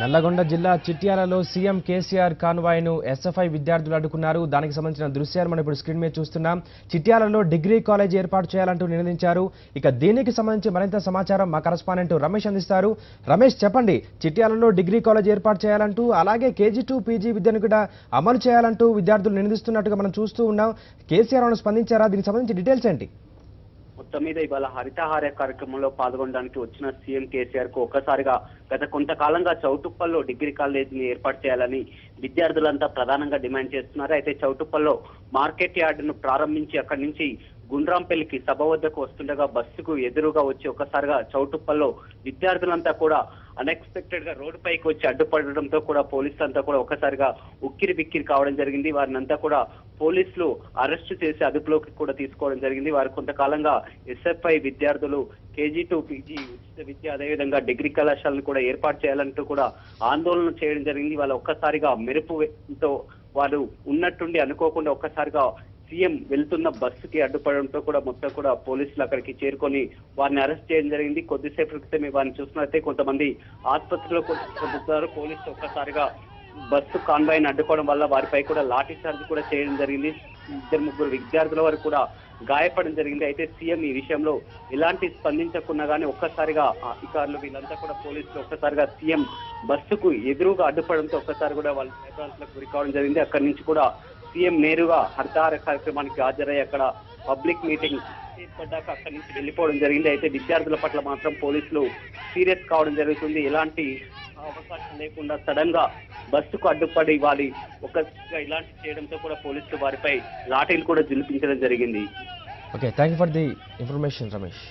నల్లగొండ జిల్లా చిట్యాలలో CM KCR కాన్వాయ్ను SFI విద్యార్థులు అడ్డుకున్నారు. దానికి సంబంధించిన దృశ్యాలు మనం ఇప్పుడు స్క్రీన్ మీద చూస్తున్నాం. చిట్యాలలో డిగ్రీ కాలేజ్ ఏర్పాటు చేయాలంటూ నినదించారు. ఇక దీనికి సంబంధించి మరింత సమాచారం మా కరెస్పాండెంట్ రమేష్ అందిస్తారు. రమేష్, చెప్పండి, చిట్యాలలో డిగ్రీ కాలేజ్ ఏర్పాటు చేయాలంటూ అలాగే కేజీ 2 పీజీ విద్యను కూడా అమలు చేయాలంటూ విద్యార్థులు నినదిస్తున్నట్టుగా మనం చూస్తూ ఉన్నాం. కేసీఆర్ స్పందించారా? దీనికి సంబంధించి డీటెయిల్స్ ఏంటి? మొత్తం మీద ఇవాళ హరితహార కార్యక్రమంలో పాల్గొనడానికి వచ్చిన సీఎం కేసీఆర్ కు ఒక్కసారిగా గత కొంతకాలంగా చౌటుప్పల్లో డిగ్రీ కాలేజీని ఏర్పాటు చేయాలని విద్యార్థులంతా ప్రధానంగా డిమాండ్ చేస్తున్నారు. అయితే చౌటుప్పల్లో మార్కెట్ యార్డును ప్రారంభించి అక్కడి నుంచి గుండ్రాంపల్లికి సభ వద్దకు వస్తుండగా బస్సుకు ఎదురుగా వచ్చి ఒక్కసారిగా చౌటుప్పల్లో విద్యార్థులంతా కూడా అన్ఎక్స్పెక్టెడ్ గా రోడ్డు పైకి వచ్చి అడ్డుపడడంతో కూడా పోలీసులంతా కూడా ఒక్కసారిగా ఉక్కిరి బిక్కిరి కావడం జరిగింది. వారిని అంతా కూడా పోలీసులు అరెస్టు చేసి అదుపులోకి కూడా తీసుకోవడం జరిగింది. వారు కొంతకాలంగా ఎస్ఎఫ్ఐ విద్యార్థులు కేజీ 2 పీజీ ఉచిత విద్య అదేవిధంగా డిగ్రీ కళాశాలను కూడా ఏర్పాటు చేయాలంటూ కూడా ఆందోళన చేయడం జరిగింది. వాళ్ళ ఒక్కసారిగా మెరుపుతో వారు ఉన్నట్టుండి అనుకోకుండా ఒక్కసారిగా సీఎం వెళ్తున్న బస్సుకి అడ్డుపడడంతో కూడా మొత్తం కూడా పోలీసులు అక్కడికి చేరుకొని వారిని అరెస్ట్ చేయడం జరిగింది. కొద్దిసేపటి క్రితమే వారిని చూసినట్లయితే కొంతమంది ఆసుపత్రిలో కూడా పోలీసులు ఒక్కసారిగా బస్సు కాన్వాయ్ని అడ్డుకోవడం వల్ల వారిపై కూడా లాఠీ చార్జ్ కూడా చేయడం జరిగింది. 2-3 విద్యార్థుల వరకు కూడా గాయపడడం జరిగింది. అయితే సీఎం ఈ విషయంలో ఎలాంటి స్పందించకున్నా కానీ ఒక్కసారిగా అధికారులు వీళ్ళంతా కూడా పోలీసులు ఒక్కసారిగా సీఎం బస్సుకు ఎదురుగా అడ్డుపడంతో ఒక్కసారి కూడా వాళ్ళు భయభ్రాంతులకు గురి కావడం జరిగింది. అక్కడి నుంచి కూడా సీఎం నేరుగా హరితహార కార్యక్రమానికి హాజరై అక్కడ పబ్లిక్ మీటింగ్ ఏర్పడ్డాక అక్కడి నుంచి వెళ్ళిపోవడం జరిగింది. అయితే విద్యార్థుల పట్ల మాత్రం పోలీసులు సీరియస్ కావడం జరుగుతుంది. ఎలాంటి అవకాశం లేకుండా సడన్ గా బస్సుకు అడ్డుపడి వారి ఒక్కగా ఇలాంటి చేయడంతో కూడా పోలీసులు వారిపై లాఠీలు కూడా జులిపించడం జరిగింది. Okay, thank you for the information Ramesh.